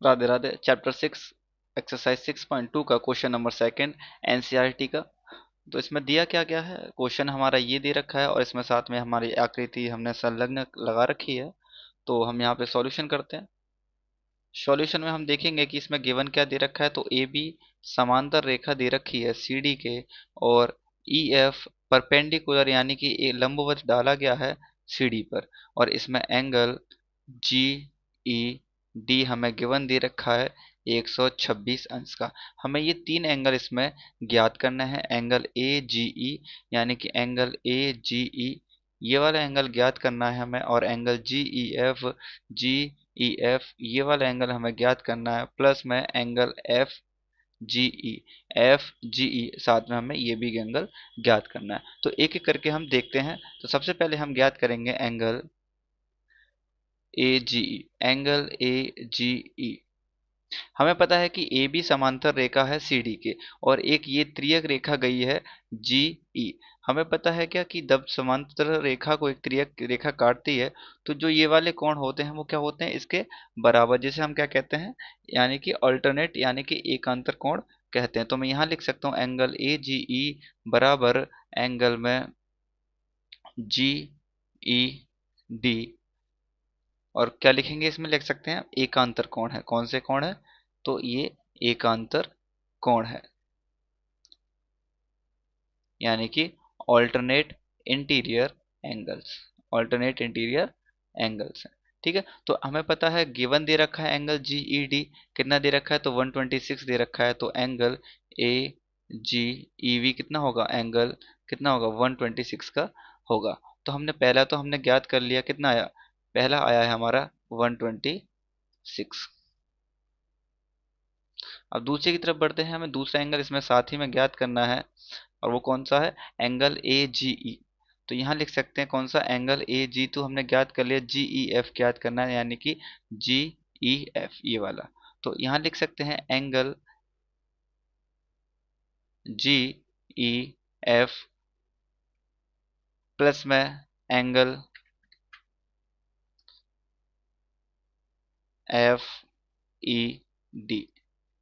Radhe Radhe. Chapter 6 exercise 6.2 का question number second NCERT का। तो इसमें दिया क्या क्या है, क्वेश्चन हमारा ये दे रखा है और इसमें साथ में हमारी आकृति हमने संलग्न लगा रखी है। तो हम यहाँ पे सॉल्यूशन करते हैं। सॉल्यूशन में हम देखेंगे कि इसमें गिवन क्या दे रखा है। तो ए बी समांतर रेखा दे रखी है सी डी के, और ई एफ परपेंडिकुलर यानी कि लंबवत डाला गया है सी डी पर, और इसमें एंगल जी ई डी हमें गिवन दे रखा है 126 अंश का। हमें ये तीन एंगल इसमें ज्ञात करना है, एंगल ए जी ई यानी कि एंगल ए जी ई ये वाला एंगल ज्ञात करना है हमें, और एंगल जी ई एफ ये वाला एंगल हमें ज्ञात करना है, प्लस में angle G E F G ई साथ में हमें ये भी एंगल ज्ञात करना है। तो एक एक करके हम देखते हैं। तो सबसे पहले हम ज्ञात करेंगे angle A G E. Angle A G ई हमें पता है कि ए बी समांतर रेखा है सी डी के, और एक ये त्रियक रेखा गई है जी ई। हमें पता है क्या कि जब समांतर रेखा को एक त्रियक रेखा काटती है तो जो ये वाले कोण होते हैं वो क्या होते हैं, इसके बराबर, जिसे हम क्या कहते हैं, यानी कि अल्टरनेट यानी कि एकांतर कोण कहते हैं। तो मैं यहाँ लिख सकता हूँ एंगल ए जी ई बराबर एंगल में जी ई डी, और क्या लिखेंगे इसमें, लिख सकते हैं एकांतर कोण है। कौन से कोण है, तो ये एकांतर कोण है, यानी कि alternate interior angles. Alternate interior angles है। ठीक है। तो हमें पता है गिवन दे रखा है एंगल जी ई डी कितना दे रखा है, तो 126 दे रखा है। तो angle A G E V कितना होगा, एंगल कितना होगा 126 का होगा। तो हमने पहला तो हमने ज्ञात कर लिया, कितना आया, पहला आया है हमारा 126। अब दूसरे की तरफ बढ़ते हैं, हमें दूसरा एंगल इसमें साथ ही में ज्ञात करना है, और वो कौन सा है, एंगल ए जी ई। तो यहाँ लिख सकते हैं कौन सा, एंगल ए जी तो हमने ज्ञात कर लिया, जी ई एफ ज्ञात करना है, यानी कि जी ई एफ ये वाला। तो यहाँ लिख सकते हैं angle G E F plus में angle F E D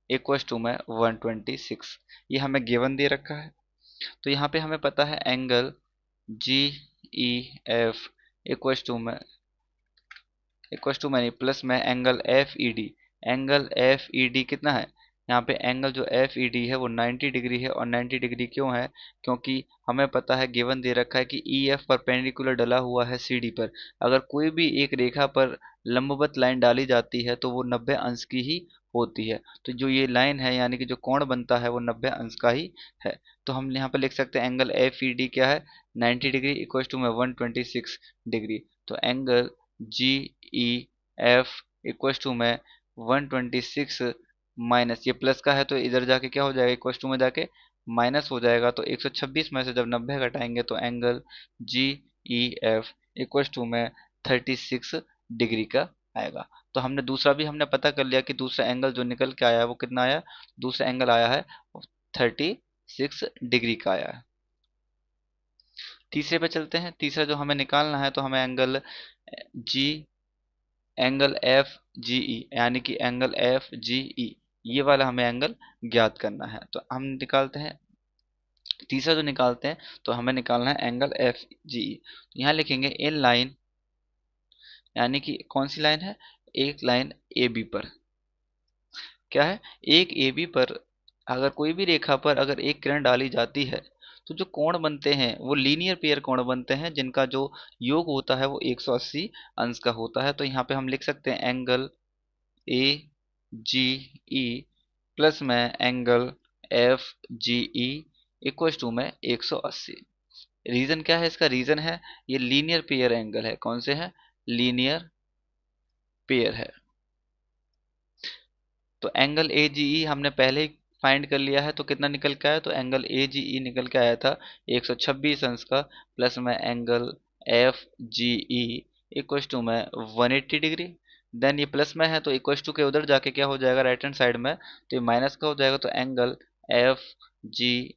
equals to में 126। ये हमें गिवन दे रखा है। तो यहाँ पे हमें पता है angle G E F equals to में नहीं, प्लस में angle F E D. Angle F E D कितना है, यहाँ पे एंगल जो एफ ई डी है वो 90 डिग्री है। और 90 डिग्री क्यों है, क्योंकि हमें पता है गिवन दे रखा है कि ई एफ परपेंडिकुलर डला हुआ है सी डी पर। अगर कोई भी एक रेखा पर लंबवत लाइन डाली जाती है तो वो 90 अंश की ही होती है। तो जो ये लाइन है यानी कि जो कोण बनता है वो 90 अंश का ही है। तो हम यहाँ पर लिख सकते हैं एंगल एफ ई डी क्या है, 90 डिग्री इक्वल टू में 126 डिग्री। तो angle G E F equal to में 126 माइनस, ये प्लस का है तो इधर जाके क्या हो जाएगा, इक्वल टू में जाके माइनस हो जाएगा। तो 126 में से जब 90 घटाएंगे तो angle G E F equal to में 36 डिग्री का आएगा। तो हमने दूसरा भी हमने पता कर लिया कि दूसरा एंगल जो निकल के आया है वो कितना आया, दूसरा एंगल आया है 36 डिग्री का आया है। तीसरे पे चलते हैं। तीसरा जो हमें निकालना है, तो हमें जी एंगल एफ जी ई यानी कि एंगल एफ जी ई ये वाला हमें एंगल ज्ञात करना है। तो हम निकालते हैं, तीसरा जो निकालते हैं तो हमें निकालना है एंगल एफ जी ई। यहाँ लिखेंगे इन लाइन, यानी कि कौन सी लाइन है, एक लाइन ए बी पर। क्या है, एक ए बी पर अगर कोई भी रेखा पर अगर एक किरण डाली जाती है तो जो कोण बनते हैं वो लीनियर पेयर कोण बनते हैं, जिनका जो योग होता है वो 180 अंश का होता है। तो यहाँ पे हम लिख सकते हैं angle A G E plus में angle F G E equal to में 180। रीजन क्या है इसका, रीजन है ये लीनियर पेयर एंगल है। कौन से है, लीनियर पेयर है। तो एंगल ए जी ई हमने पहले ही फाइंड कर लिया है, तो कितना निकल के आया, तो एंगल ए जी ई निकल के आया था 126 अंश का, प्लस में angle F G E equal to में 180 डिग्री। देन ये प्लस में है तो इक्वल टू के उधर जाके क्या हो जाएगा, राइट हैंड साइड में तो ये माइनस का हो जाएगा। तो angle F G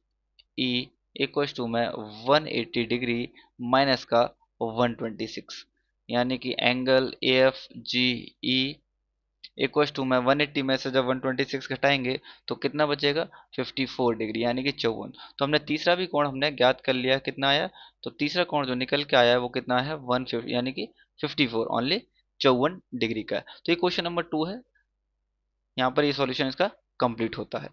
E equal to में 180 डिग्री माइनस का 126, यानी कि angle F G E equals to में 180 में से जब 126 घटाएंगे तो कितना बचेगा, 54 डिग्री यानी कि 54। तो हमने तीसरा भी कोण हमने ज्ञात कर लिया, कितना आया, तो तीसरा कोण जो निकल के आया है वो कितना है, 150 यानी कि 54 ओनली, 54 डिग्री का है। तो ये क्वेश्चन नंबर 2 है, यहाँ पर ये सॉल्यूशन इसका कंप्लीट होता है।